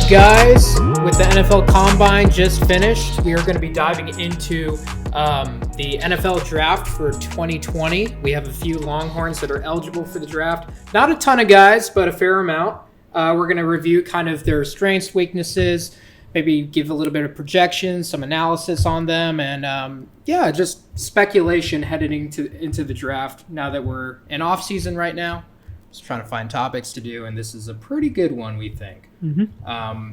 guys. With the NFL Combine just finished, we are going to be diving into the NFL Draft for 2020. We have a few Longhorns that are eligible for the draft. Not a ton of guys, but a fair amount. We're going to review kind of their strengths, weaknesses, maybe give a little bit of projection, some analysis on them, and just speculation heading into the draft now that we're in off season right now. Just trying to find topics to do, and this is a pretty good one, we think. Mm-hmm.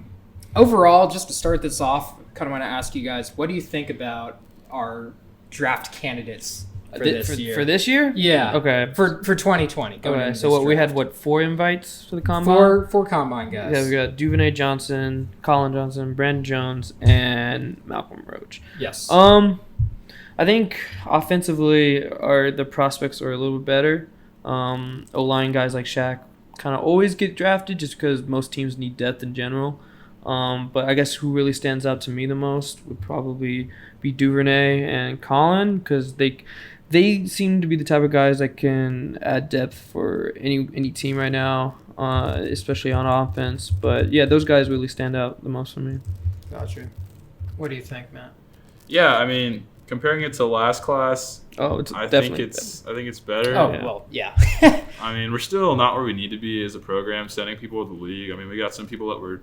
Overall, just to start this off, kind of want to ask you guys, what do you think about our draft candidates for this year? For this year? Yeah. Okay. For 2020. Okay. So we had 4 invites for the combine? Four combine guys. Yeah, we got Duvernay Johnson, Colin Johnson, Brandon Jones, and Malcolm Roach. Yes. I think offensively the prospects are a little bit better. O-line guys like Shaq kind of always get drafted just because most teams need depth in general. But I guess who really stands out to me the most would probably be Duvernay and Colin, because they seem to be the type of guys that can add depth for any team right now, especially on offense. But yeah, those guys really stand out the most for me. Gotcha. What do you think, Matt? Yeah, I mean, comparing it to last class, I think it's better. Oh, well, yeah. I mean, we're still not where we need to be as a program, sending people to the league. I mean, we got some people that we're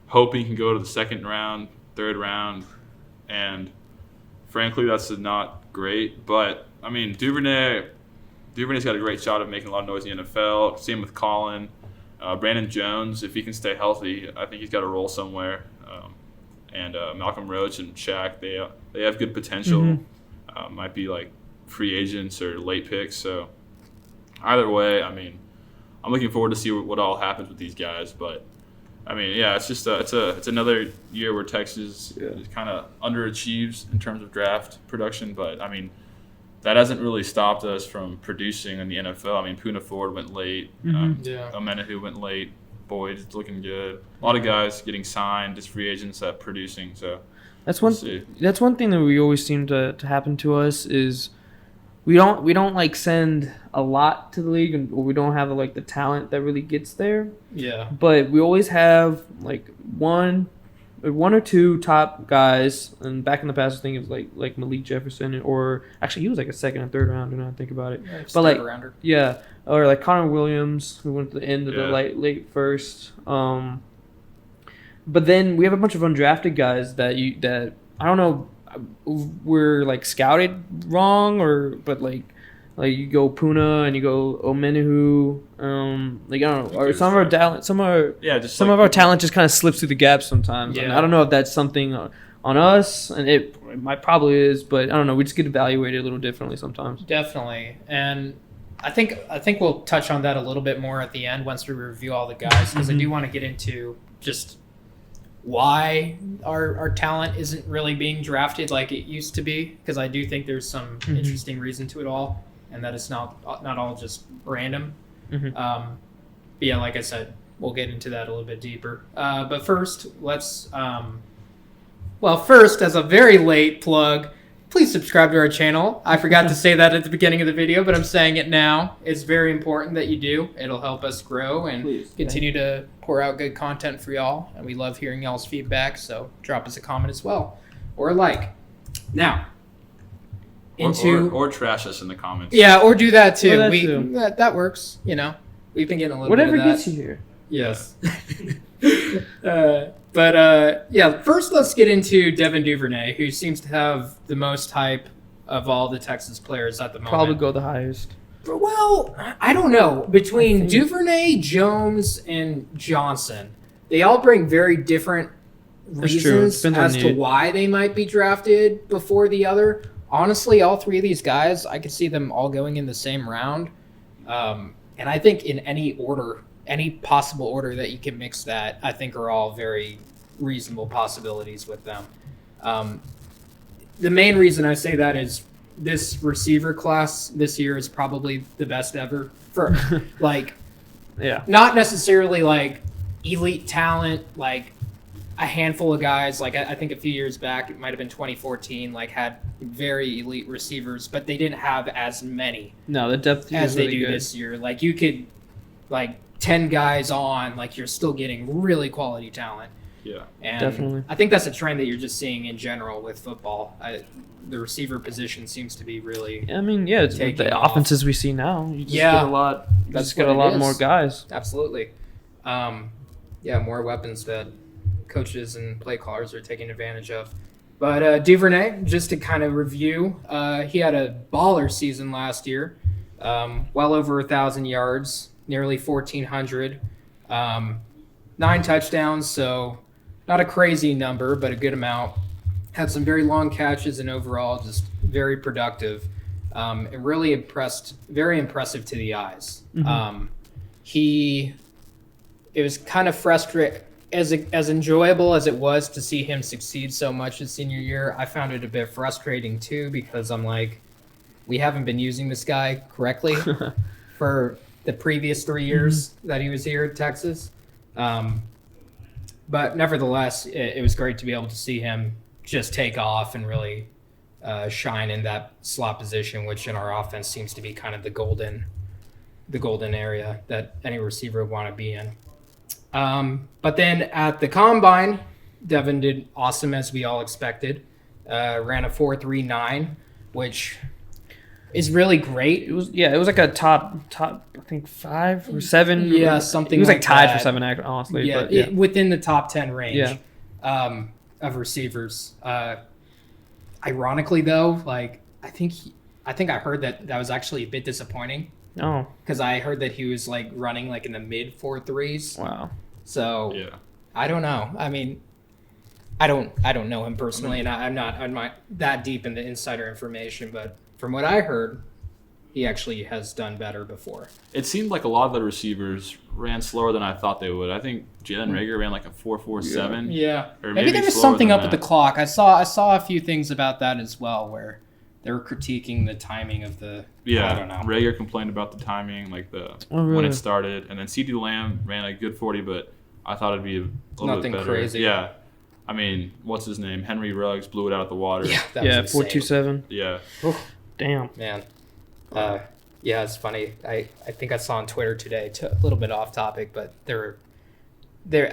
hoping can go to the second round, third round, and frankly, that's not great. But, I mean, Duvernay's got a great shot of making a lot of noise in the NFL. Same with Colin. Brandon Jones, if he can stay healthy, I think he's got a role somewhere. And Malcolm Roach and Shaq, they have good potential. Mm-hmm. Might be like free agents or late picks. So either way, I mean, I'm looking forward to see what all happens with these guys. But I mean, yeah, it's just it's another year where Texas kind of underachieves in terms of draft production. But I mean, that hasn't really stopped us from producing in the NFL. I mean, Poona Ford went late. Omenahu went late. Boyd's looking good. A lot of guys getting signed, just free agents that producing. So that's one thing that we always seem to happen to us is we don't like send a lot to the league, or we don't have like the talent that really gets there. Yeah. But we always have like one or two top guys, and back in the past I think it was like Malik Jefferson, or actually he was like a second and third rounder now I think about it. Yeah, but like rounder. Yeah. Or like Connor Williams, who went to the end of the late first. But then we have a bunch of undrafted guys that I don't know, were like scouted wrong, but like you go Poona and you go Omenahu, like I don't know, or some of our talent just kind of slips through the gaps sometimes. Yeah. And I don't know if that's something on us, and it might probably is, but I don't know. We just get evaluated a little differently sometimes. Definitely, and I think we'll touch on that a little bit more at the end once we review all the guys, because I do want to get into just why our talent isn't really being drafted like it used to be, because I do think there's some interesting reason to it all, and that it's not all just random. But yeah, like I said, we'll get into that a little bit deeper. But first, let's first, as a very late plug, please subscribe to our channel. I forgot to say that at the beginning of the video, but I'm saying it now. It's very important that you do. It'll help us grow and continue to pour out good content for y'all. And we love hearing y'all's feedback, so drop us a comment as well. Or a like. Now, or trash us in the comments. Yeah, or do that too. That works. You know, we've been getting a little whatever bit of that. gets you here. Yes. First let's get into Devin Duvernay, who seems to have the most hype of all the Texas players at the moment. Probably go the highest. Well, I don't know. Between Duvernay, Jones, and Johnson, they all bring very different reasons as to why they might be drafted before the other. Honestly, all three of these guys, I could see them all going in the same round. And I think in any possible order that you can mix that, I think are all very reasonable possibilities with them. The main reason I say that is this receiver class this year is probably the best ever for not necessarily like elite talent, like a handful of guys. Like I think a few years back, it might have been 2014, like had very elite receivers, but they didn't have as many. No, the depth as really they do good this year. Like you could, like 10 guys on, like you're still getting really quality talent. Yeah. And Definitely. I think that's a trend that you're just seeing in general with football. The receiver position seems to be really I mean, yeah, it's taking the off. offenses we see now. You just Yeah. get a lot. You That's just get what a it lot is. more guys. Absolutely. More weapons that coaches and play callers are taking advantage of. But Duvernay, just to kind of review, he had a baller season last year, well over 1,000 yards, nearly 1,400, 9 touchdowns, so not a crazy number, but a good amount. Had some very long catches and overall just very productive. And really very impressive to the eyes. Mm-hmm. It was kind of frustrating. As enjoyable as it was to see him succeed so much his senior year, I found it a bit frustrating too, because I'm like, we haven't been using this guy correctly for the previous 3 years that he was here at Texas. But nevertheless, it was great to be able to see him just take off and really shine in that slot position, which in our offense seems to be kind of the golden area that any receiver would want to be in. But then at the combine, Devin did awesome as we all expected. Ran a 4.39, which is really great. It was like a top I think 5 or 7. Yeah, something. It was like tied that. for 7, honestly. Yeah, but yeah. within the top 10 range. Yeah. Of receivers. Ironically, though, like I think I heard that was actually a bit disappointing. Oh, Because I heard that he was like running like in the mid 4.3s. wow. So Yeah. I don't know. I mean, I don't know him personally, and I'm not that deep in the insider information. But from what I heard, he actually has done better before. It seemed like a lot of the receivers ran slower than I thought they would. I think Jalen Reagor ran like a 4.47. Yeah, Or maybe there was slower something than up at that. the clock. I saw a few things about that as well, where they were critiquing the timing of the. Yeah, I don't know. Reagor complained about the timing, like when really? it started, and then CeeDee Lamb ran a good 40, but I thought it'd be a little Nothing bit better. crazy. Yeah, I mean, what's his name? Henry Ruggs blew it out of the water. Yeah, that Yeah, was insane. 4.27. Yeah. Damn. Man, yeah, it's funny. I think I saw on Twitter today, a little bit off topic, but there.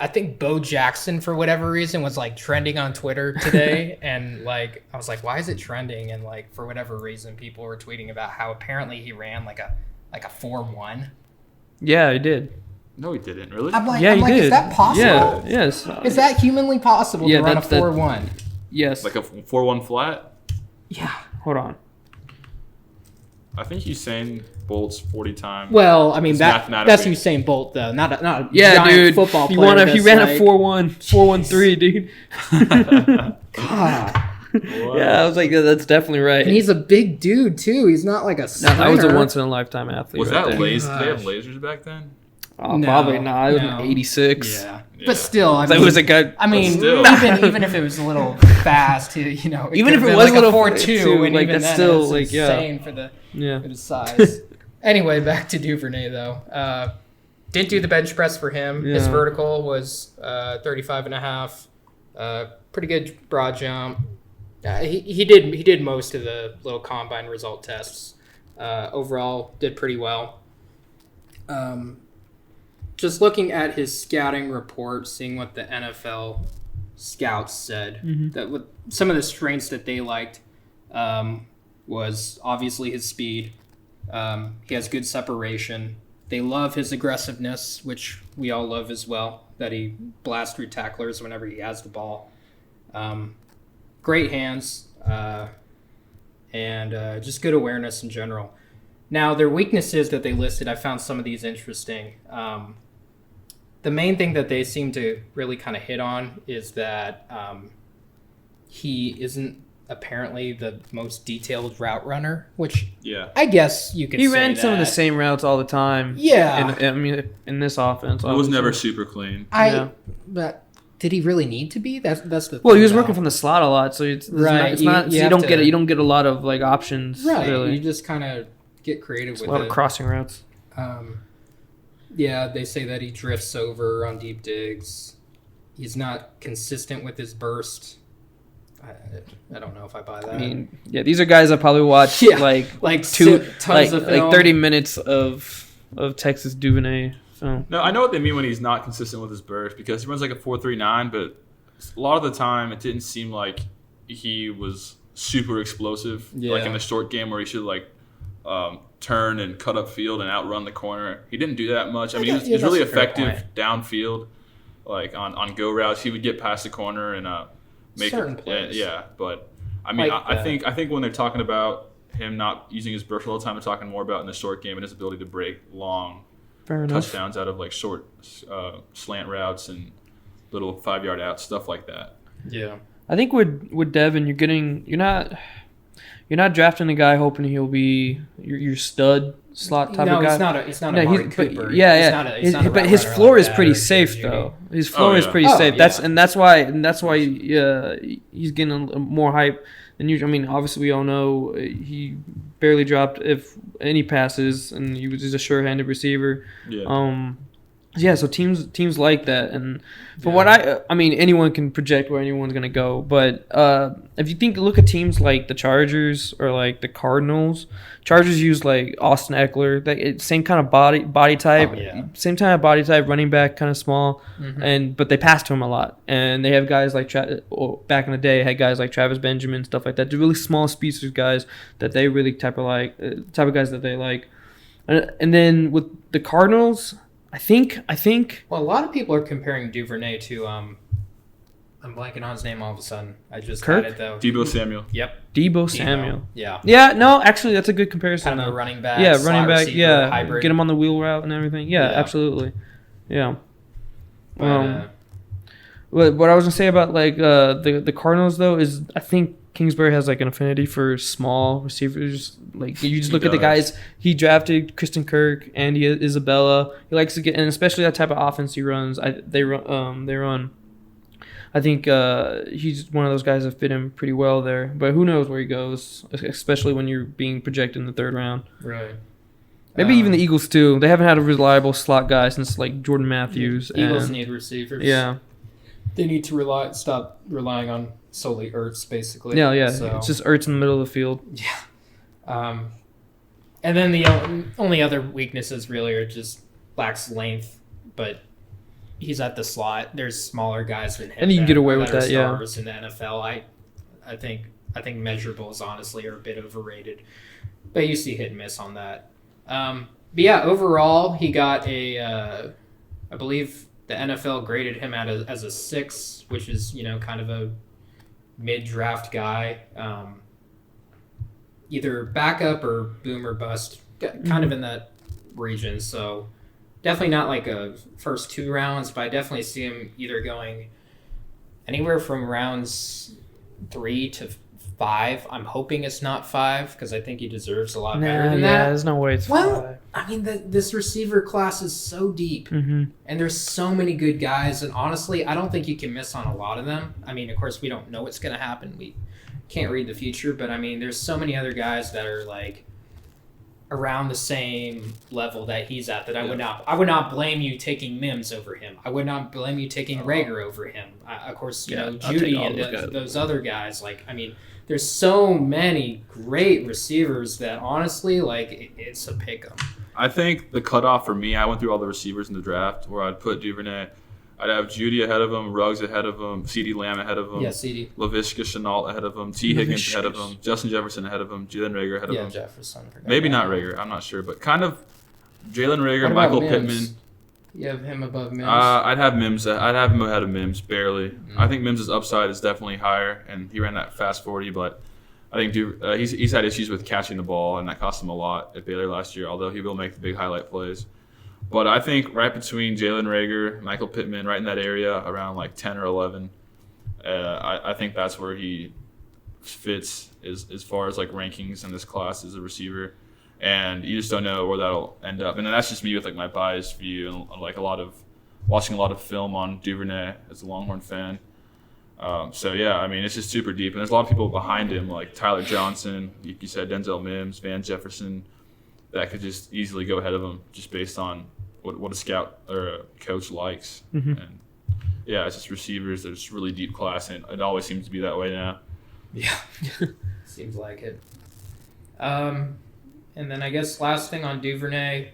I think Bo Jackson, for whatever reason, was like trending on Twitter today, and like I was like, why is it trending? And like for whatever reason, people were tweeting about how apparently he ran like a 4.1. Yeah, he did. No, he didn't. Really? I'm like, Yeah, he did. Is that possible? Yeah, yes. Is that humanly possible Yeah, to run a that's that- 4.1? Yes. Like a 4.1 flat? Yeah. Hold on. I think Usain Bolt's 40 time. Well, I mean It's that's mathematically- Usain Bolt though, not a Yeah, giant dude. football He player. he ran a 4.1, 4.13, dude. God. Yeah, I was like, that's definitely right. And he's a big dude too. He's not like a No, sprinter. that was a once in a lifetime athlete. Was right that there. laser? Did they have Gosh. lasers back then? Oh, No, probably not. It was no. an 86. Yeah. Yeah. But still, I So mean, it was a guy. I mean, still. even if it was a little fast, Even if could've it been was like a little 4.2, and like, even that's then, still, it's like, yeah. insane for Yeah. the size. Anyway, back to Duvernay though. Didn't do the bench press for him. His Yeah. vertical was 35.5. Pretty good broad jump. He did most of the little combine result tests. Overall, did pretty well. Just looking at his scouting report, seeing what the NFL scouts said, that with some of the strengths that they liked was obviously his speed. He has good separation. They love his aggressiveness, which we all love as well, that he blasts through tacklers whenever he has the ball. Great hands, and just good awareness in general. Now, their weaknesses that they listed, I found some of these interesting. The main thing that they seem to really kind of hit on is that he isn't apparently the most detailed route runner, which Yeah. I guess you could He say ran some of the that. same routes all the time. Yeah. In this offense. It was obviously. never super clean. Yeah. But did he really need to be? That's the Well, thing, he was though. working from the slot a lot, so it's Right, not. It's you- not you you have don't to- get it. You don't get a lot of like options. Right. Really. You just kind of get creative It's a with lot it. of crossing routes. Yeah, they say that he drifts over on deep digs. He's not consistent with his burst. I don't know if I buy that. I mean, yeah, these are guys that probably watch Yeah, like like two, tons of film. 30 minutes of Texas Duvernay So No, I know what they mean when he's not consistent with his burst because he runs like a 4.39, but a lot of the time it didn't seem like he was super explosive. Like in the short game where he should like turn and cut up field and outrun the corner. He didn't do that much. I mean, he was really effective downfield, like on go routes. He would get past the corner and make certain plays. Yeah, but I mean, Like I think when they're talking about him not using his burst all the time, they're talking more about in the short game and his ability to break long touchdowns out of like short slant routes and little 5-yard outs, stuff like that. Yeah. I think with Devin, you're not drafting a guy hoping he'll be your stud slot type of guy. He's not a Amari Cooper. He's not but his floor is pretty safe though. His floor is pretty safe. Yeah. That's why he's getting more hype than usual. I mean, obviously we all know he barely dropped if any passes, and he was just a sure-handed receiver. Yeah. So teams like that, and from what I mean, anyone can project where anyone's gonna go. But if you look at teams like the Chargers or like the Cardinals, Chargers use like Austin Eckler, same kind of body type, same kind of body type, running back, kind of small, but they pass to him a lot, and they have guys like back in the day had guys like Travis Benjamin, stuff like that, the really small speedsters guys that they really type of guys that they like, and then with the Cardinals. I think. Well, a lot of people are comparing Duvernay to I'm blanking on his name all of a sudden. I just Kirk? had it though. Debo Samuel. Yep. Debo Samuel. Yeah. Yeah. No, actually, that's a good comparison. Kind of a running back. Yeah, running back. Receiver, hybrid. Get him on the wheel route and everything. Yeah, absolutely. Yeah. But, What I was gonna say about like the Cardinals though is I think Kingsbury has like an affinity for small receivers. Like you just look at the guys he drafted: Kristen Kirk, Andy Isabella. He likes to get, and especially that type of offense he runs. They run. I think he's one of those guys that fit him pretty well there. But who knows where he goes, especially when you're being projected in the third round. Right. Maybe even the Eagles too. They haven't had a reliable slot guy since like Jordan Matthews. Eagles need receivers. Yeah. They need to stop relying on solely Ertz, basically. Yeah. So, it's just Ertz in the middle of the field. Yeah. And then the only other weaknesses really are just lacks length, but he's at the slot. There's smaller guys than him. And you can get away with that, stars in the NFL. I think measurables honestly are a bit overrated, but you see hit and miss on that. But yeah, overall he got I believe the NFL graded him as a 6, which is kind of a mid-draft guy, either backup or boom or bust, kind of in that region. So definitely not like a first 2 rounds, but I definitely see him either going anywhere from rounds 3 to 5. I'm hoping it's not 5 because I think he deserves a lot better than that. There's no way it's 5. I mean, this receiver class is so deep, and there's so many good guys, and honestly, I don't think you can miss on a lot of them. I mean, of course, we don't know what's going to happen. We can't read the future, but I mean, there's so many other guys that are like around the same level that he's at that I would not blame you taking Mims over him. I would not blame you taking Rager over him. Of course, Judy and those other guys. Like, I mean, there's so many great receivers that honestly, like, it's a pick 'em. I think the cutoff for me, I went through all the receivers in the draft where I'd put Duvernay. I'd have Judy ahead of him, Ruggs ahead of him, CeeDee Lamb ahead of him, Laviska Shenault ahead of him, T. Higgins ahead of him, Justin Jefferson ahead of him, Jalen Rager ahead of him. Yeah, Jefferson. Maybe not Rager, I'm not sure, but kind of Jalen Rager, Michael Pittman. You have him above Mims? I'd have Mims. I'd have him ahead of Mims, barely. I think Mims' upside is definitely higher, and he ran that fast 40, but I think he's had issues with catching the ball, and that cost him a lot at Baylor last year, although he will make the big highlight plays. But I think right between Jalen Rager, Michael Pittman, right in that area, around like 10 or 11, I think that's where he fits as far as like rankings in this class as a receiver. And you just don't know where that'll end up. And that's just me with like my biased view and like watching a lot of film on Duvernay as a Longhorn fan. So yeah, I mean, it's just super deep. And there's a lot of people behind him, like Tyler Johnson, you said Denzel Mims, Van Jefferson, that could just easily go ahead of him just based on what a scout or a coach likes. And yeah, it's just receivers. There's really deep class, and it always seems to be that way now. Yeah, seems like it. And then I guess last thing on Duvernay,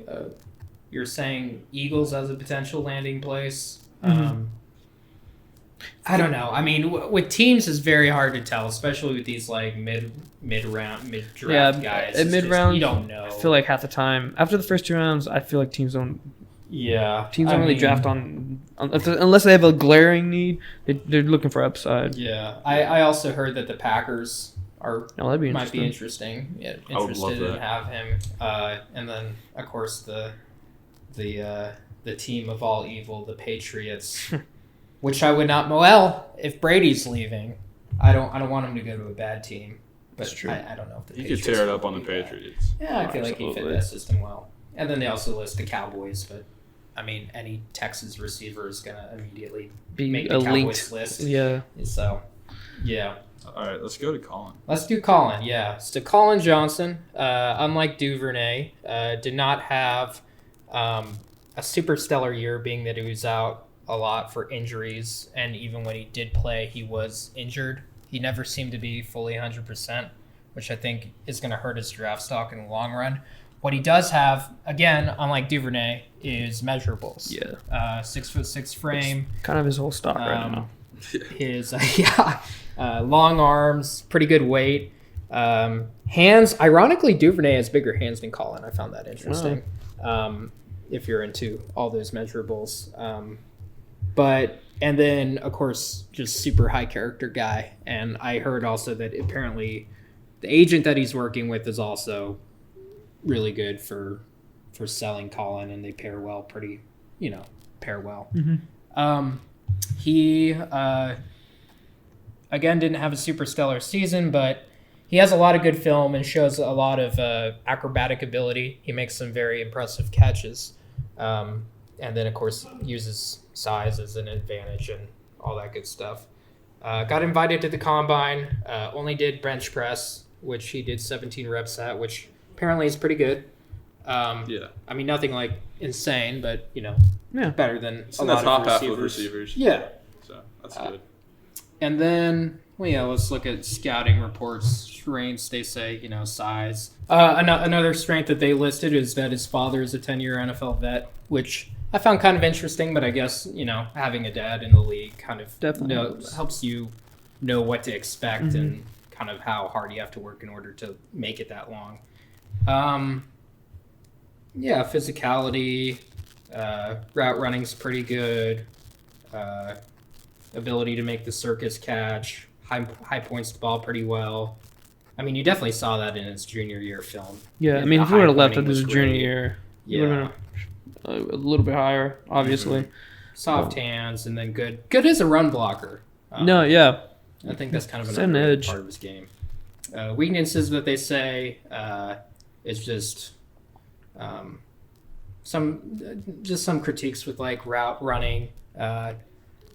you're saying Eagles as a potential landing place. Mhm. I don't know. I mean, with teams, it's very hard to tell, especially with these like mid draft guys. At It's mid just- round, you don't know. I feel like half the time after the first 2 rounds, I feel like teams don't really draft on unless they have a glaring need. They're looking for upside. Yeah, I also heard that the Packers are Oh, that'd be might interesting. be interesting. Yeah, I would love interested in that. have him. And then of course the team of all evil, the Patriots, which I would not. Well, if Brady's leaving, I don't want him to go to a bad team. But That's true. I don't know if the He Patriots could tear it will up on the do that. Patriots. Yeah, I feel like he fit Absolutely. that system well. And then they also list the Cowboys, but I mean, any Texas receiver is gonna immediately Be make a the Cowboys linked. list. Yeah. So, yeah. All right, let's go to Colin. Let's do Colin, yeah. So Colin Johnson, unlike Duvernay, did not have a super stellar year, being that he was out a lot for injuries, and even when he did play, he was injured. He never seemed to be fully 100%, which I think is going to hurt his draft stock in the long run. What he does have, again, unlike Duvernay, is measurables. Yeah. 6'6" frame. Kind of his whole stock right now. His long arms, pretty good weight. Hands, ironically, Duvernay has bigger hands than Colin. I found that interesting. If you're into all those measurables, and then of course just super high character guy. And I heard also that apparently the agent that he's working with is also really good for selling Colin, and they pair well. Mhm. He again didn't have a super stellar season, but he has a lot of good film and shows a lot of acrobatic ability. He makes some very impressive catches, and then of course uses size as an advantage and all that good stuff. Got invited to the combine. Only did bench press, which he did 17 reps at, which apparently is pretty good. Yeah. I mean, nothing like insane, but Yeah. better than It's a in the lot top of half receivers. of receivers. Yeah. So that's good. And then, let's look at scouting reports. Strengths, they say, size. Another strength that they listed is that his father is a 10-year NFL vet, which I found kind of interesting, but I guess, having a dad in the league kind of Definitely helps you know what to expect and kind of how hard you have to work in order to make it that long. Physicality, route running's pretty good. Ability to make the circus catch, high points to ball pretty well. I mean, you definitely saw that in his junior year film. Yeah, I And mean, the if he would have high left pointing after his was junior great. year, he Yeah, would have been a little bit higher, obviously. soft hands, and then good as a run blocker. No, yeah. I think that's kind of It's an an underrated edge. part of his game. Weaknesses that they say is just some critiques with like route running.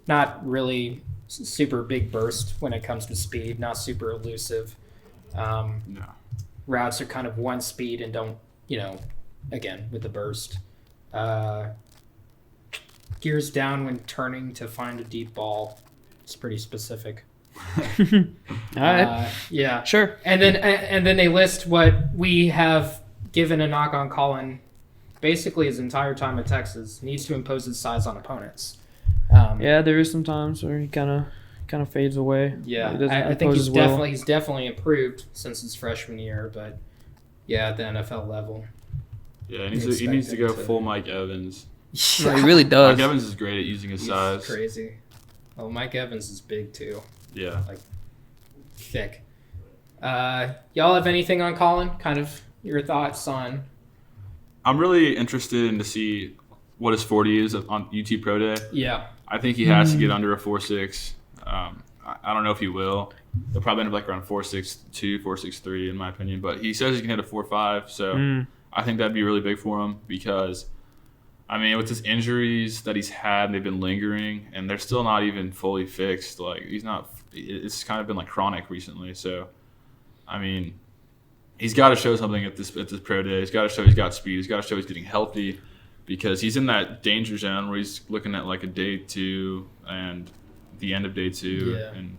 Not really super big burst when it comes to speed. Not super elusive. No. Routes are kind of one speed and don't again with the burst. Gears down when turning to find a deep ball. It's pretty specific. All right. Yeah. Sure. And then they list what we have given a knock on Colin basically his entire time at Texas. Needs to impose his size on opponents. Yeah, there is some times where he kind of fades away. Yeah, He doesn't I think impose he's as well. definitely improved since his freshman year, but yeah, at the NFL level. Yeah, You he needs to go expect him to- full Mike Evans. No, he really does. Mike Evans is great at using his He's size. crazy. Oh, Mike Evans is big too. Yeah. Thick. Y'all have anything on Colin? Kind of your thoughts on? I'm really interested in to see what his 40 is on UT Pro Day. Yeah. I think he has to get under a 4.6. I don't know if he will. He'll probably end up like around 4.62, 4.63 in my opinion. But he says he can hit a 4.5, so I think that'd be really big for him because, I mean, with his injuries that he's had, they've been lingering, and they're still not even fully fixed. Like he's not. It's kind of been like chronic recently. So, I mean, he's got to show something at this pro day. He's got to show he's got speed. He's got to show he's getting healthy. Because he's in that danger zone where he's looking at like a day 2 and the end of day 2. Yeah. And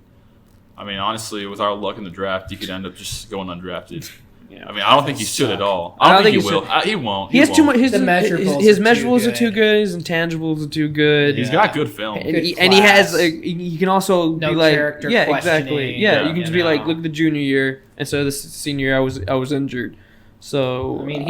I mean, honestly, with our luck in the draft, he could end up just going undrafted. I mean, I don't think he should at all. I don't think he will. He won't. He has too much. His measurables are too good. His intangibles are too good. He's got good film. And he has. He can also be like, character exactly. Yeah, you can just be like, look at the junior year instead of the senior year. I was injured. So I mean,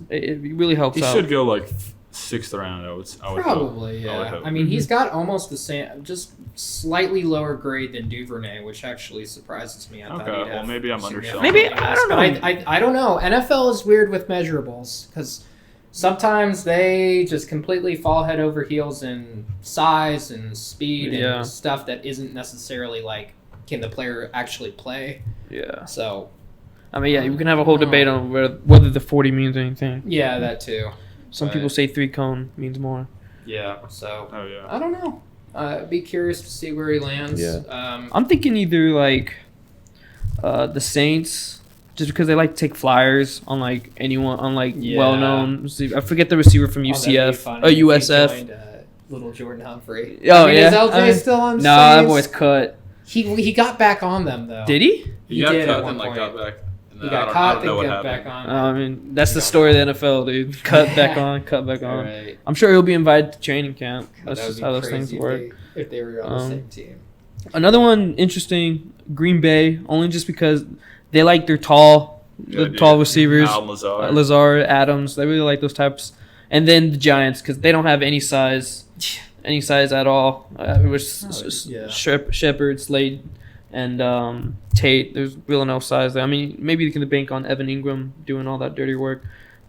it really helps. He should go like 6th round. I would probably hope. yeah. I mean, he's got almost the same, just slightly lower grade than Duvernay, which actually surprises me. Well, maybe I'm underselling. Maybe I don't know. I don't know. NFL is weird with measurables because sometimes they just completely fall head over heels in size and speed and stuff that isn't necessarily like, can the player actually play? Yeah. So. I mean, you can have a whole debate on whether the 40 means anything. Yeah, that too. Some people say 3 cone means more. Yeah, so I don't know. Be curious to see where he lands. Yeah. I'm thinking either like the Saints, just because they like to take flyers on like anyone on like well-known. I forget the receiver from UCF, USF. Little Jordan Humphrey. Oh yeah, is LJ still on? No, that boy's cut. He got back on them though. Did he? He got cut and like got back. He got caught and got back on. I mean, that's the story of the NFL, dude. Cut back on, cut back on. Right. I'm sure he'll be invited to training camp. That's just how those things work. If they were on the same team. Another one interesting, Green Bay, only just because they like their tall receivers. Lazard, Adams. They really like those types. And then the Giants, because they don't have any size at all. It was Shepard, Slade, and Tate. There's really no size there. I mean, maybe they can bank on Evan Ingram doing all that dirty work.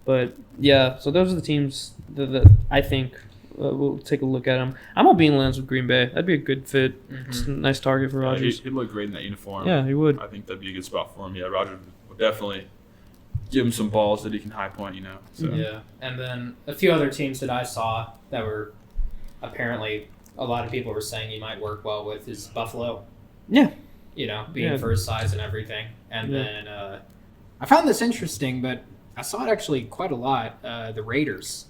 But, yeah, so those are the teams that I think we'll take a look at them. I'm hoping he lands with Green Bay. That'd be a good fit. Mm-hmm. Just a nice target for Rodgers. He'd look great in that uniform. Yeah, he would. I think that'd be a good spot for him. Yeah, Rodgers would definitely give him some balls that he can high point, So. Yeah, and then a few other teams that I saw that were apparently a lot of people were saying he might work well with is Buffalo. Yeah. Being for his size and everything. And then I found this interesting, but I saw it actually quite a lot. The Raiders.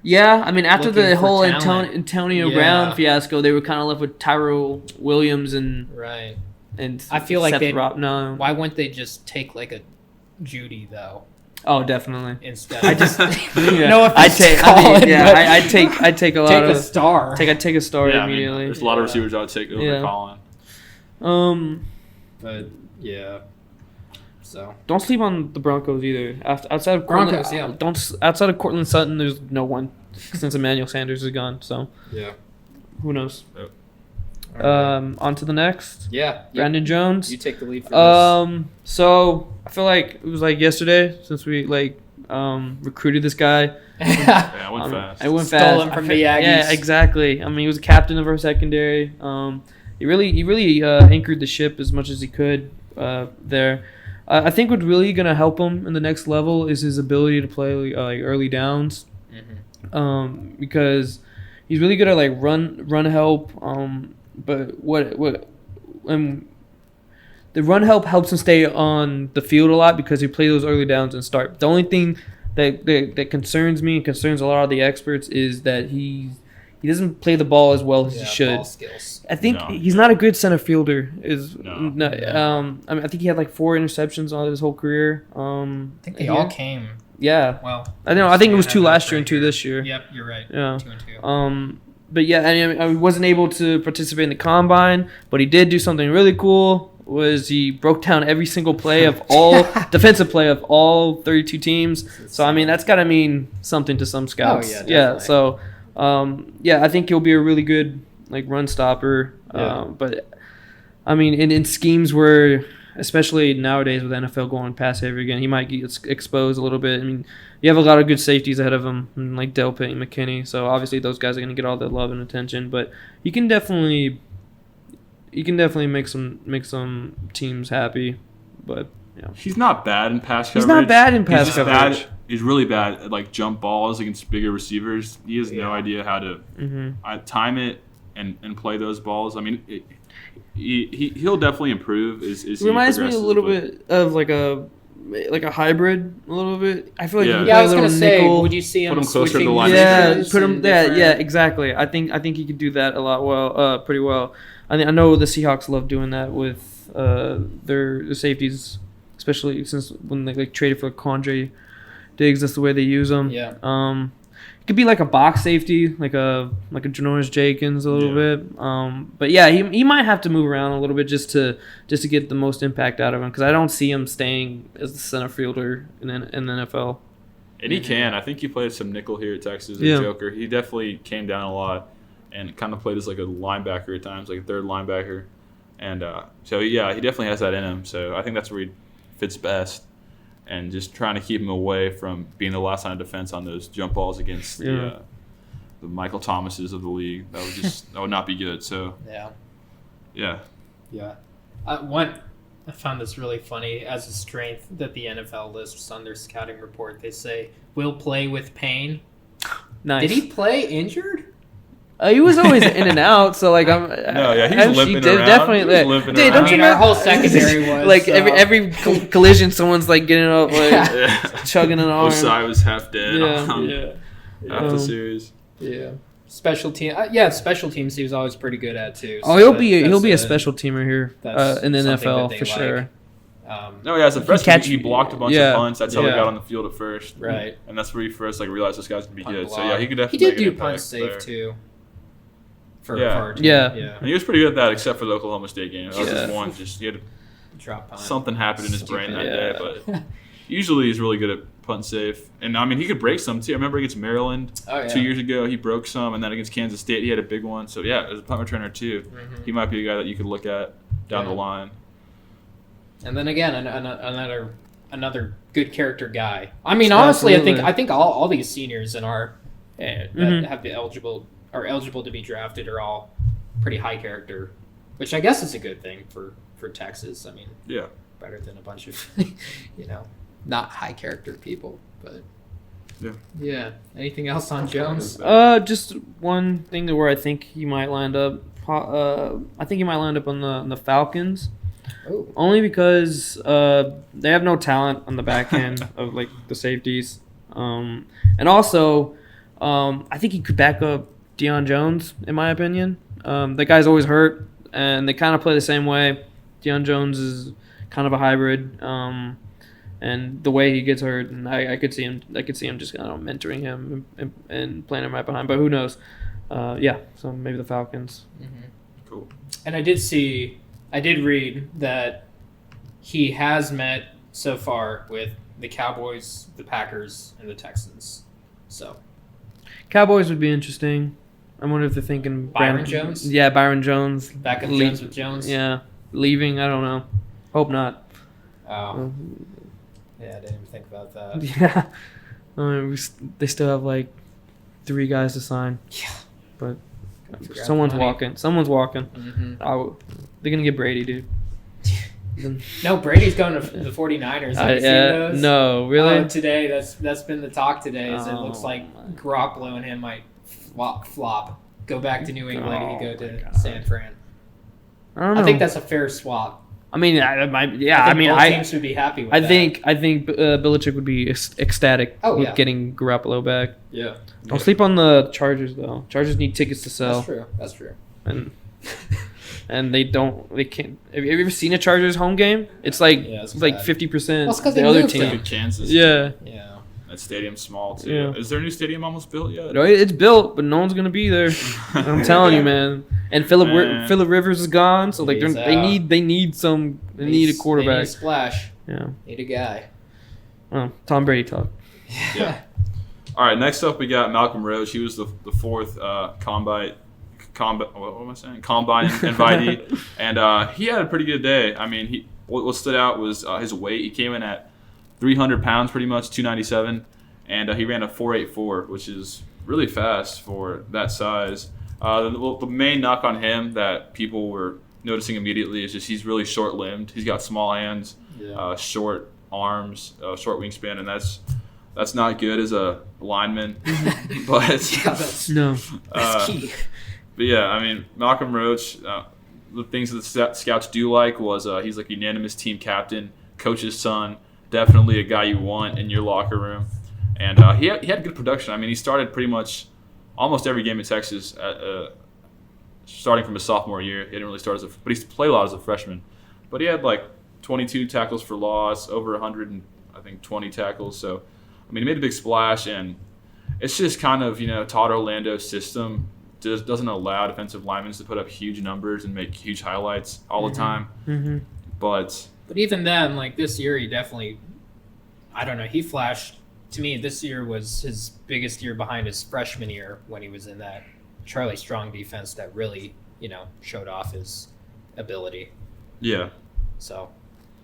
Yeah, I mean, after the whole Antonio Brown fiasco, they were kind of left with Tyrell Williams and I feel like Seth why wouldn't they just take like a Judy though? Oh, definitely. Instead, I just I'd take a lot of a star. I'd take a star immediately. I mean, there's a lot of receivers I would take over Colin. But yeah. So don't sleep on the Broncos either. Outside of outside of Cortland Sutton, there's no one since Emmanuel Sanders is gone. So who knows? Yep. On to the next. Brandon Jones. You take the lead for this. So I feel like it was like yesterday since we recruited this guy. It went fast. It went fast. Stole him from the Aggies. Yeah, exactly. I mean, he was a captain of our secondary. He really anchored the ship as much as he could there. I think what's really gonna help him in the next level is his ability to play like early downs, because he's really good at like run help. But the run help helps him stay on the field a lot because he plays those early downs and start. The only thing that concerns me and concerns a lot of the experts is that he doesn't play the ball as well as he should. Ball skills. I think he's not a good center fielder. I mean, I think he had like 4 interceptions on his whole career. I think they all came. Yeah. Well, I know. I think it was 2 last year and 2 this year. Yep, you're right. Yeah. 2 and 2. But yeah, I wasn't able to participate in the combine, but he did do something really cool. Was he broke down every single play of all defensive play of all 32 teams? So I mean, that's got to mean something to some scouts. Oh yeah. So I think he'll be a really good like run stopper. But I mean, in schemes where, especially nowadays with NFL going pass heavy again, he might get exposed a little bit. I mean, you have a lot of good safeties ahead of him, like Delpit and McKinney. So obviously those guys are going to get all the love and attention. But you can definitely make some teams happy. But he's not bad in pass coverage. He's not bad in pass coverage. He's really bad at like jump balls against bigger receivers. He has no idea how to time it and play those balls. I mean, he'll definitely improve. It reminds me a little bit of like a hybrid a little bit. I feel like he I was gonna say, would you see him put him closer to the line? Put him exactly. I think he could do that a lot pretty well. I know the Seahawks love doing that with their safeties, especially since when they like traded for Condre Diggs, that's the way they use him. Yeah. It could be like a box safety, like a Janoris Jenkins a little bit. But yeah, he might have to move around a little bit just to get the most impact out of him, because I don't see him staying as the center fielder in the NFL. And he can. I think he played some nickel here at Texas, a Joker. He definitely came down a lot and kind of played as like a linebacker at times, like a third linebacker. And so, yeah, he definitely has that in him. So I think that's where he fits best. And just trying to keep him away from being the last line of defense on those jump balls against the Michael Thomases of the league. That would not be good. So yeah. I found this really funny as a strength that the NFL lists on their scouting report. They say will play with pain. Nice. Did he play injured? He was always in and out, so like I'm. No, yeah, he was limping around. Definitely, he was limping dude, around. don't you our whole secondary was like every collision, someone's like getting up, like chugging an arm. Osai was half dead. After the series. Yeah. Special teams. He was always pretty good at too. So he'll be a special teamer here in the NFL for sure. As a freshman, he blocked a bunch of punts. That's how he got on the field at first. Right. And that's where he first realized this guy's gonna be Punt good. block. So he could definitely. He did make an do punt impact safe there. too. For Yeah. And he was pretty good at that, except for the Oklahoma State game. That was just one. He had Drop punt. something happened in his brain that Yeah. day, but usually he's really good at punt safe. And I mean, he could break some too. I remember against Maryland 2 years ago, he broke some, and then against Kansas State, he had a big one. So yeah, as a punt returner too, he might be a guy that you could look at down the line. And then again, another good character guy. I mean, honestly, Absolutely. I think all these seniors in our that have been eligible to be drafted are all pretty high character, which I guess is a good thing for Texas. I mean, better than a bunch of not high character people. But yeah. Anything else on Jones? Just one thing where I think he might land up. I think he might land up on the Falcons. Oh. Only because they have no talent on the back end of like the safeties, and also I think he could back up Deion Jones in my opinion. That guy's always hurt, and they kind of play the same way. Deion Jones is kind of a hybrid, and the way he gets hurt, and I could see him just kind of mentoring him and playing him right behind. But who knows? So maybe the Falcons. Mm-hmm. Cool. And I did read that he has met so far with the Cowboys, the Packers, and the Texans. So Cowboys would be interesting. I wonder if they're thinking Byron Jones? Yeah, Byron Jones. Back up Jones with Jones? Yeah, leaving. I don't know. Hope not. Oh. Yeah, I didn't even think about that. Yeah. They still have like 3 guys to sign. Yeah. But someone's walking. Mm-hmm. They're going to get Brady, dude. No, Brady's going to the 49ers. Have you seen those? No, really? Today, that's been the talk today. Is it looks like my Garoppolo and him might flop. Go back to New England and he go to God. San Fran. I don't know. I think that's a fair swap. I mean, both teams would be happy with that. I think Belichick would be ecstatic with getting Garoppolo back. Yeah. Don't sleep on the Chargers though. Chargers need tickets to sell. That's true. And they can't. Have you ever seen a Chargers home game? It's like it's like bad. 50% Well, it's 'cause they the other moved team. them. Kansas. Yeah. Yeah. That stadium's small too. Yeah. Is there a new stadium almost built yet? No, it's built, but no one's gonna be there. I'm telling you, man. And Phillip Rivers is gone, so like He's they need a quarterback. They need a splash. Yeah. Need a guy. Well, Tom Brady talk. Yeah. All right. Next up, we got Malcolm Roach. He was the fourth combine invitee, and he had a pretty good day. I mean, what stood out was his weight. He came in at 300 pounds, pretty much 297, and he ran a 4.84, which is really fast for that size. The main knock on him that people were noticing immediately is just he's really short-limbed. He's got small hands, short arms, short wingspan, and that's not good as a lineman. But That's key. But yeah, I mean, Malcolm Roach, the things that the scouts do like was he's like unanimous team captain, coach's son, definitely a guy you want in your locker room. And he had good production. I mean, he started pretty much almost every game at Texas, starting from his sophomore year. He didn't really start but he played a lot as a freshman. But he had like 22 tackles for loss, over 120 tackles. So, I mean, he made a big splash, and it's just kind of, Todd Orlando's system doesn't allow defensive linemen to put up huge numbers and make huge highlights all the time. Mm-hmm. But even then, like this year, he definitely, I don't know, he flashed. To me, this year was his biggest year behind his freshman year when he was in that Charlie Strong defense that really, showed off his ability. Yeah. So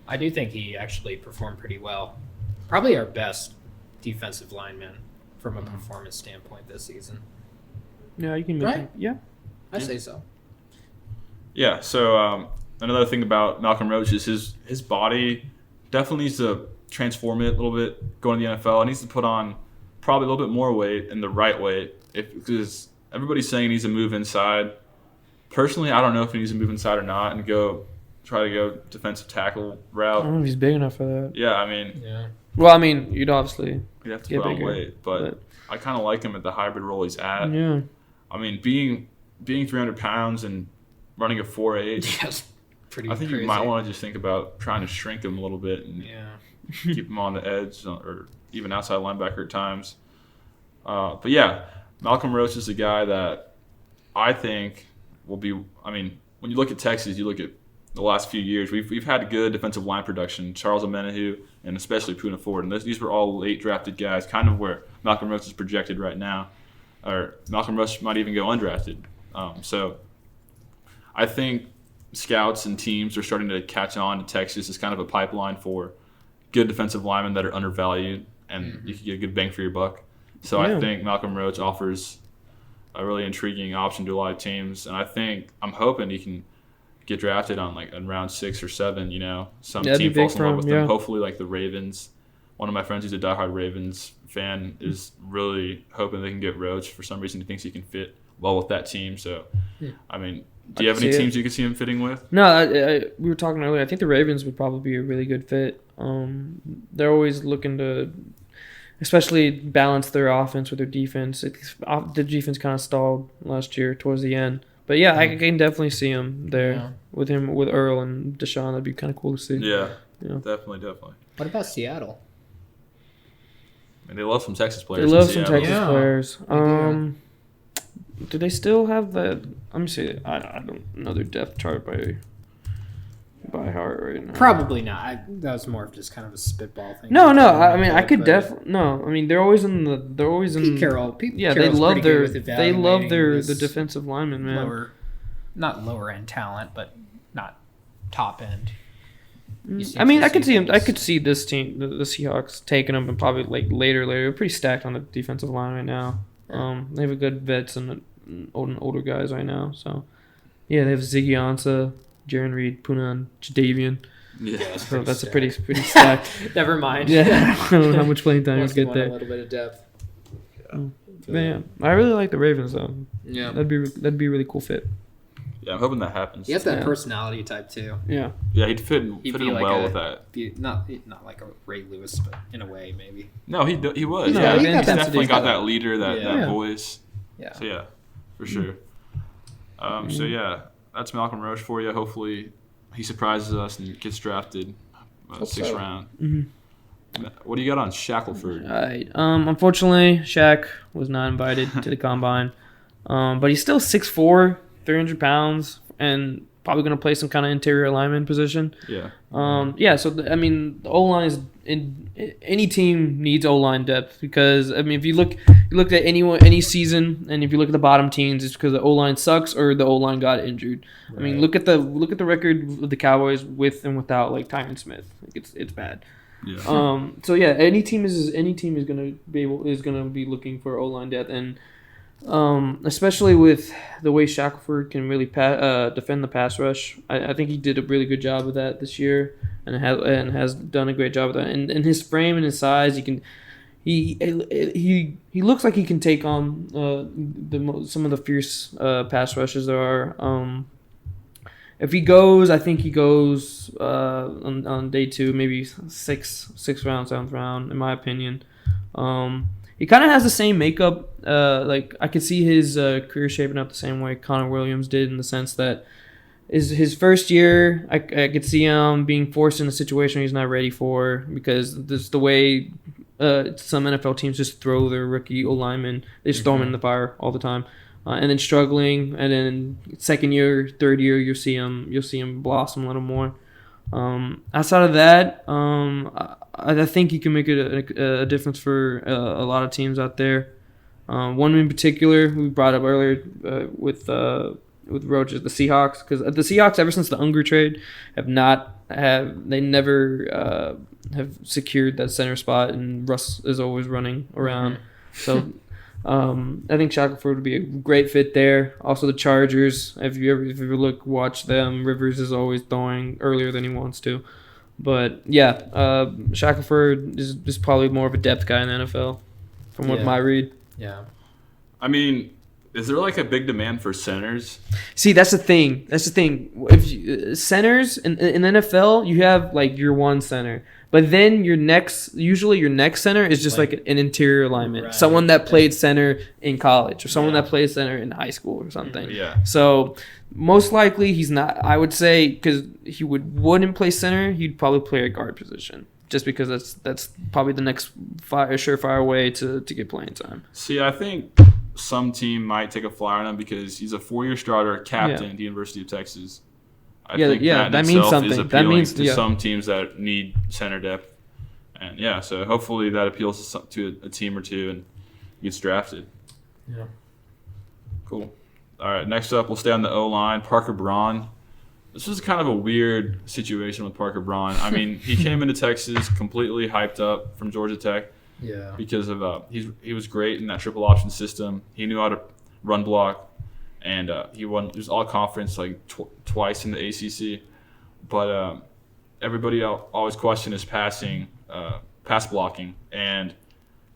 I do think he actually performed pretty well. Probably our best defensive lineman from a performance standpoint this season. Yeah, you can make Right? it. Yeah. I say so. Yeah, so another thing about Malcolm Roach is his body definitely needs to transform it a little bit going to the NFL. It needs to put on probably a little bit more weight and the right weight because everybody's saying he needs to move inside. Personally, I don't know if he needs to move inside or not and try to go defensive tackle I route. don't know if he's big enough for that. Yeah, I mean, Yeah. Well, I mean, you'd obviously he'd have to get put on bigger, weight, but I kind of like him at the hybrid role he's at. yeah. I mean, being 300 pounds and running a 4.8, Yes. Pretty I think crazy. you might want to just think about trying to shrink him a little bit and Yeah. keep him on the edge or even outside linebacker at times. But yeah, Malcolm Roach is a guy that I think will be. I mean, when you look at Texas, you look at the last few years. We've had good defensive line production. Charles Omenihu and especially Poona Ford, and these were all late drafted guys, kind of where Malcolm Roach is projected right now, or Malcolm Roach might even go undrafted. So I think scouts and teams are starting to catch on to Texas as kind of a pipeline for good defensive linemen that are undervalued, and you can get a good bang for your buck. So I think Malcolm Roach offers a really intriguing option to a lot of teams, and I'm hoping he can get drafted on in round 6 or 7. Some team falls in love with him. Hopefully, like the Ravens. One of my friends who's a diehard Ravens fan is really hoping they can get Roach. For some reason, he thinks he can fit well with that team. So, I mean, do you have any teams you could see him fitting with? No, we were talking earlier. I think the Ravens would probably be a really good fit. They're always looking to, especially balance their offense with their defense. The defense kind of stalled last year towards the end. But yeah, I can definitely see him there with Earl and Deshaun. That'd be kind of cool to see. Yeah, definitely. What about Seattle? And they love some Texas players. They love some Texas Yeah, players. do. Do they still have that? Let me see. I don't know their depth chart by heart right now. Probably not. That was more of just kind of a spitball thing. No. I mean, I could definitely no. I mean, they're always in. Pete Carroll. Yeah, Carroll's they pretty good with love evaluating the defensive linemen, man. Not lower end talent, but not top end. I mean, I could see him. I could see this team, the Seahawks, taking them and probably later. They're pretty stacked on the defensive line right now. They have a good vets and older guys right now. So, yeah, they have Ziggy Ansah, Jaron Reed, Poona, and Jadavian. Yeah, So that's a pretty stacked. Never mind. Yeah, I don't know how much playing time he's get A there. little bit of depth. Yeah, I really like the Ravens though. Yeah. That'd be a really cool fit. Yeah, I'm hoping that happens. He has that Yeah. personality type too. Yeah. Yeah, he'd fit in be well like with that. Not like a Ray Lewis, but in a way maybe. No, he was. No, Yeah, he he's got that definitely got today. that leader, that Yeah. voice. Yeah. So yeah, for sure. So yeah, that's Malcolm Roach for you. Hopefully, he surprises us and gets drafted sixth so. round. Mhm. What do you got on Shackelford? All right. Unfortunately, Shaq was not invited to the combine, but he's still 6'4", 300 pounds, and probably going to play some kind of interior lineman position. Yeah. Yeah. So I mean, the O line is any team needs O line depth because I mean, if you look at any season, and if you look at the bottom teams, it's because the O line sucks or the O line got injured. I mean, look at the record of the Cowboys with and without like Tyron Smith. Like it's bad. Yeah. So yeah, any team is gonna be looking for O line depth, and especially with the way Shackelford can really defend the pass rush. I think he did a really good job of that this year, and has done a great job of that. And his frame and his size, he looks like he can take on some of the fierce pass rushes there are. If he goes, I think he goes on day 2, maybe sixth round, 7th round, in my opinion. He kind of has the same makeup. Like I could see his career shaping up the same way Connor Williams did, in the sense that is his first year. I could see him being forced in a situation he's not ready for because this is the way some NFL teams just throw their rookie O-linemen. They just throw them in the fire all the time, and then struggling. And then second year, third year, you'll see him blossom a little more. Outside of that, I think he can make a difference for a lot of teams out there. One in particular we brought up earlier with Roach is the Seahawks, because the Seahawks ever since the Unger trade they never have secured that center spot, and Russ is always running around. So I think Shackelford would be a great fit there. Also the Chargers, if you ever watch them, Rivers is always throwing earlier than he wants to. But yeah, Shackelford is probably more of a depth guy in the NFL from what my read. Yeah. I mean, is there like a big demand for centers? See, that's the thing. If centers in the NFL, you have like your one center, but then your next center is just like an interior lineman, right. Someone that played center in college or someone that played center in high school or something. Yeah. So most likely he's not. I would say because he wouldn't play center, he'd probably play a guard position. Just because that's probably the next surefire way to get playing time. See, I think some team might take a flyer on him because he's a 4-year starter, captain at the University of Texas. I think that means itself something. is appealing That means to some teams that need center depth. And yeah, so hopefully that appeals to a team or two and gets drafted. Yeah. Cool. All right, next up, we'll stay on the O-line. Parker Braun. This was kind of a weird situation with Parker Braun. I mean, he came into Texas completely hyped up from Georgia Tech. Yeah. Because of he was great in that triple option system. He knew how to run block, and he was all conference like twice in the ACC. But everybody always questioned his pass blocking, and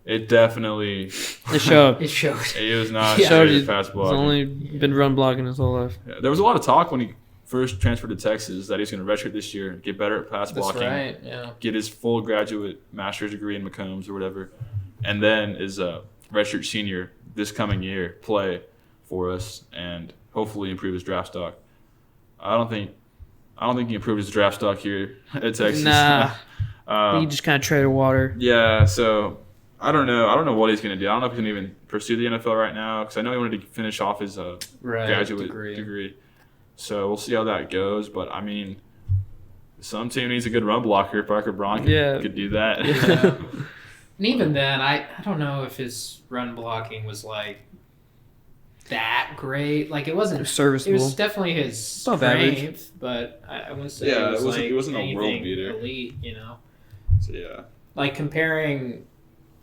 it definitely showed. It showed. It was not showed pass blocking. He's only been run blocking his whole life. Yeah, there was a lot of talk when he first transferred to Texas that he's going to redshirt this year, get better at pass blocking, That's right, yeah. get his full graduate master's degree in McCombs or whatever, and then is a redshirt senior this coming year play for us and hopefully improve his draft stock. I don't think he improved his draft stock here at Texas. Nah, he just kind of treaded water. Yeah, so I don't know. I don't know what he's going to do. I don't know if he's going to even pursue the NFL right now because I know he wanted to finish off his graduate degree. So we'll see how that goes. But, I mean, some team needs a good run blocker. Parker Braun could do that. Yeah. And even then, I don't know if his run blocking was, like, that great. Like, it wasn't serviceable. It was definitely his strength, but I wouldn't say it wasn't a world beater. Elite, you know? So, yeah. Like, comparing,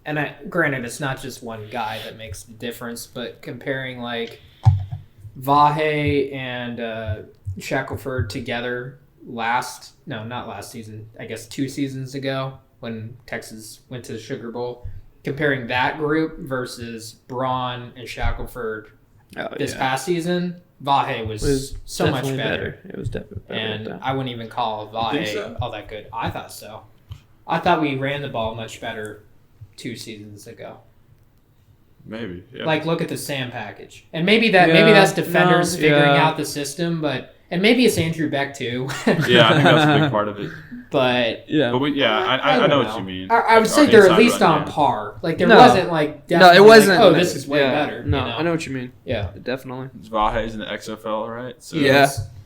and granted, it's not just one guy that makes the difference, but comparing, like, Vahe and Shackelford together not last season, I guess 2 seasons ago when Texas went to the Sugar Bowl. Comparing that group versus Braun and Shackelford this past season, Vahe was so much better. It was definitely better. And I wouldn't even call Vahe all that good. I thought so. I thought we ran the ball much better 2 seasons ago. Maybe, yeah. Like, look at the Sam package, and maybe that's defenders figuring out the system, and maybe it's Andrew Beck too. Yeah, I think that's a big part of it. But I know what you mean. I would say they're at least on par. Like there wasn't like definitely it wasn't. Like, this is way better. No, you know? I know what you mean. Yeah, definitely. Vahe's in the XFL, right? So,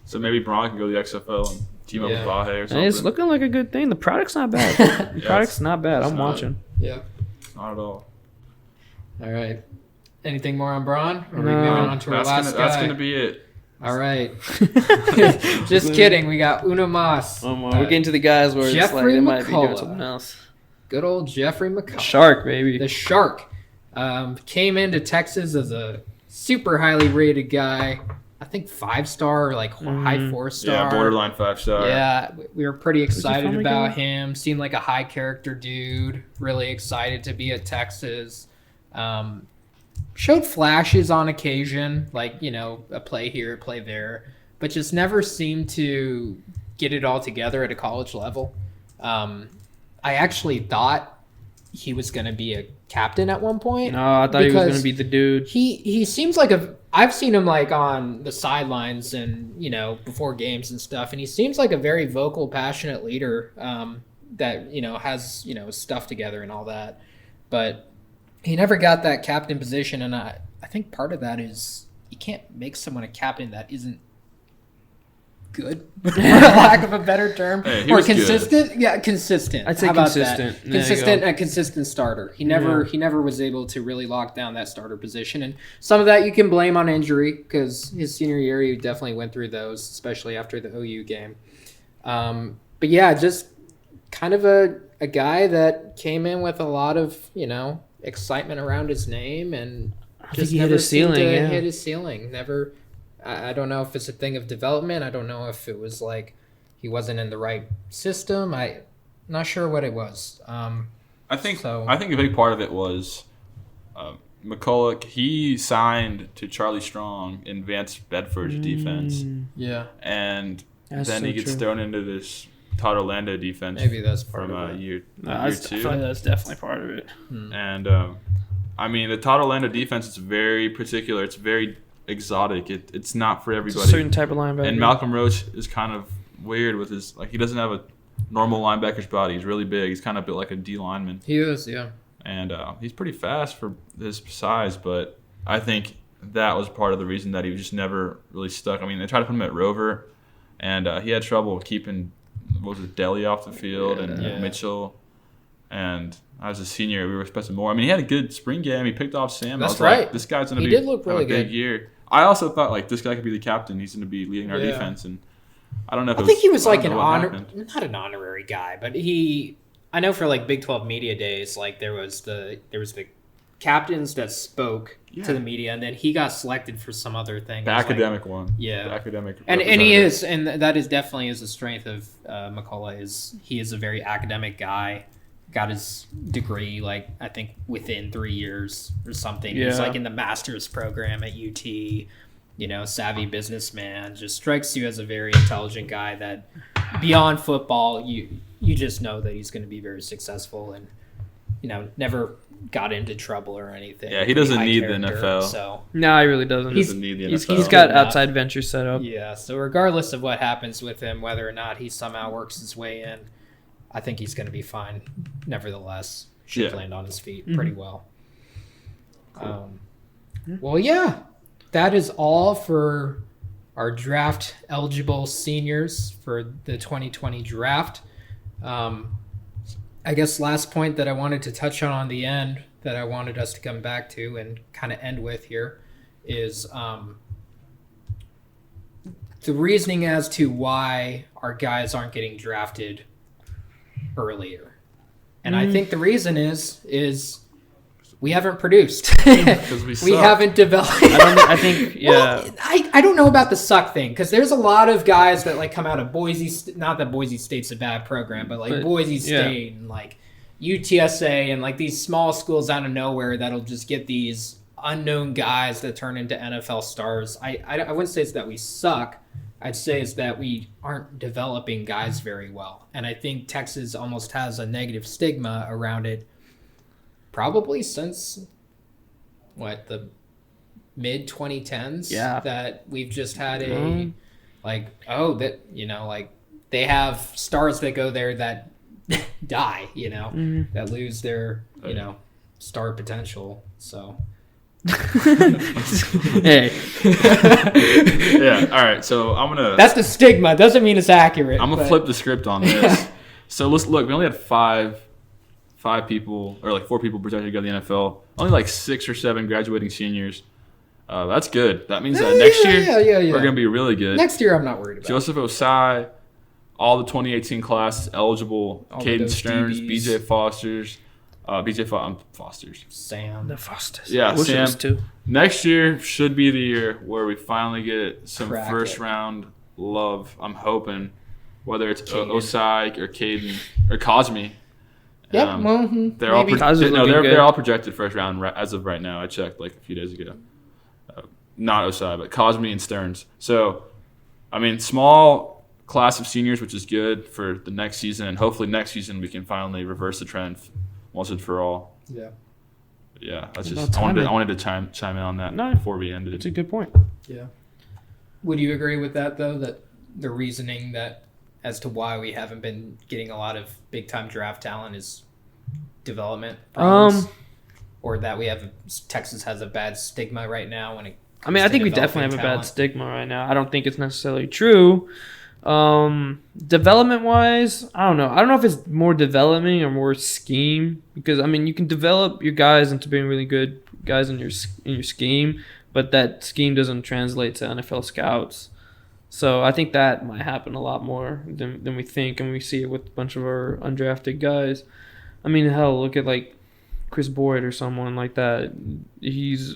So maybe Braun can go to the XFL and team up with Vahe or something. And it's looking like a good thing. The product's not bad. The product's not bad. I'm watching. Yeah. Not at all. All right. Anything more on Braun? Or are we moving on to our last guy? That's going to be it. All right. Just kidding. We got Uno Mas. We're getting to the guys where it's like they might be doing something else. Good old Jeffrey McCullough. Shark, baby. The Shark. Came into Texas as a super highly rated guy. I think 5-star or like high 4-star. Yeah, borderline 5-star. Yeah, we were pretty excited about him. Seemed like a high character dude. Really excited to be at Texas. Showed flashes on occasion, like, you know, a play here, a play there, but just never seemed to get it all together at a college level. I actually thought he was going to be a captain at one point. No, I thought he was going to be the dude. He seems like I've seen him like on the sidelines and, you know, before games and stuff, and he seems like a very vocal, passionate leader that, you know, has, you know, stuff together and all that. But he never got that captain position, and I think part of that is you can't make someone a captain that isn't good, for lack of a better term, or consistent. Good. Yeah, consistent. I'd say consistent. A consistent starter. He never was able to really lock down that starter position, and some of that you can blame on injury because his senior year he definitely went through those, especially after the OU game. But yeah, just kind of a guy that came in with a lot of, you know, excitement around his name, and just hit his ceiling. Hit his ceiling. Never. I don't know if it's a thing of development. I don't know if it was like he wasn't in the right system. I'm not sure what it was. I think a big part of it was McCulloch. He signed to Charlie Strong in Vance Bedford's defense. Yeah, and then he gets thrown into this Todd Orlando defense. Maybe that's part of it. Year two. I feel like that's definitely part of it. And I mean, the Todd Orlando defense is very particular. It's very exotic. It's not for everybody. It's a certain type of linebacker. And Malcolm Roach is kind of weird with his, like, he doesn't have a normal linebacker's body. He's really big. He's kind of built like a D lineman. He is, yeah. And he's pretty fast for his size, but I think that was part of the reason that he just never really stuck. I mean, they tried to put him at Rover, and he had trouble keeping, Deli off the field and Mitchell. And as a senior, we were expecting more. I mean, he had a good spring game. He picked off Sam. That's right. Like, this guy's going to have a big year. I also thought, like, this guy could be the captain. He's going to be leading our defense. And I don't know if I think he was like not an honorary guy, but I know for like Big 12 media days, like there was the captains that spoke to the media, and then he got selected for some other thing. The academic one. Yeah. The academic. And he is, and that is definitely is the strength of McCullough. He is a very academic guy. Got his degree, like, I think within 3 years or something. Yeah. He's like in the master's program at UT, you know, savvy businessman. Just strikes you as a very intelligent guy that beyond football, you just know that he's going to be very successful and, you know, never got into trouble or anything. Yeah, he doesn't need the NFL. So no, he really doesn't. He doesn't need the NFL. He's got outside ventures set up. Yeah, so regardless of what happens with him, whether or not he somehow works his way in, I think he's going to be fine. Nevertheless, should land on his feet pretty well. Cool. Well, yeah, that is all for our draft eligible seniors for the 2020 draft. I guess last point that I wanted to touch on the end that I wanted us to come back to and kind of end with here is the reasoning as to why our guys aren't getting drafted earlier. And I think the reason is we haven't produced. we haven't developed. I think well, I don't know about the suck thing, because there's a lot of guys that like come out of Boise, not that Boise State's a bad program, but Boise State and like UTSA and like these small schools out of nowhere that'll just get these unknown guys that turn into NFL stars. I wouldn't say it's that we suck. I'd say is that we aren't developing guys very well. And I think Texas almost has a negative stigma around it, probably since, the mid-2010s? Yeah. That we've just had they have stars that go there that die, that lose their, star potential. So... Hey. Yeah, all right, so I'm gonna that's the stigma. Doesn't mean it's accurate. I'm gonna flip the script on this. So let's look, we only had five people, or like 4 people projected to go to the NFL. Only like 6 or 7 graduating seniors. That's good. That means that next year we're gonna be really good. Next year I'm not worried about. Joseph Osai, all the 2018 class eligible, Caden Stearns, BJ Foster's. Foster's. Sam. The Fosters. Yeah, Sam. Too. Next year should be the year where we finally get some first-round love. I'm hoping, whether it's Osai or Caden or Cosme. Yep. They're all projected first round as of right now. I checked like a few days ago. Not Osai, but Cosme and Stearns. So, I mean, small class of seniors, which is good for the next season, and hopefully next season we can finally reverse the trend. once and for all. Yeah. Yeah, that's About just I timing. wanted to chime in on that No, before we ended. It's a good point. Yeah. Would you agree with that though? That the reasoning that as to why we haven't been getting a lot of big time draft talent is development problems, or that we have Texas has a bad stigma right now when it. I mean, I think we definitely have a bad stigma right now. I don't think it's necessarily true. Development wise, I don't know. I don't know if it's more development or more scheme, because I mean, you can develop your guys into being really good guys in your scheme, but that scheme doesn't translate to NFL scouts. So I think that might happen a lot more than we think, and we see it with a bunch of our undrafted guys. I mean, hell, look at like Chris Boyd or someone like that. He's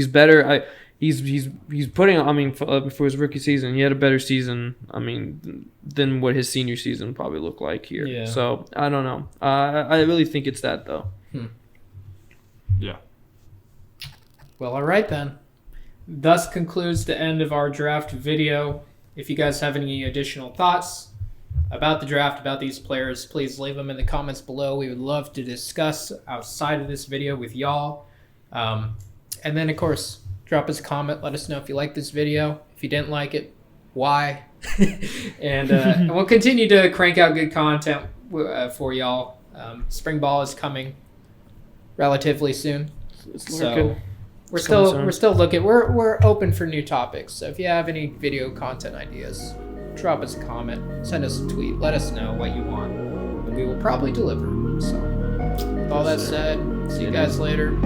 better. He's putting. I mean, for his rookie season, he had a better season. I mean, than what his senior season probably looked like here. Yeah. So I don't know. I really think it's that though. Yeah. Well, all right then. Thus concludes the end of our draft video. If you guys have any additional thoughts about the draft, about these players, please leave them in the comments below. We would love to discuss outside of this video with y'all. And then, of course, drop us a comment. Let us know if you like this video. If you didn't like it, why? And we'll continue to crank out good content for y'all. Spring ball is coming relatively soon. So we're still looking. We're open for new topics. So if you have any video content ideas, drop us a comment, send us a tweet, let us know what you want, and we will probably deliver. So with all that said, see you guys later.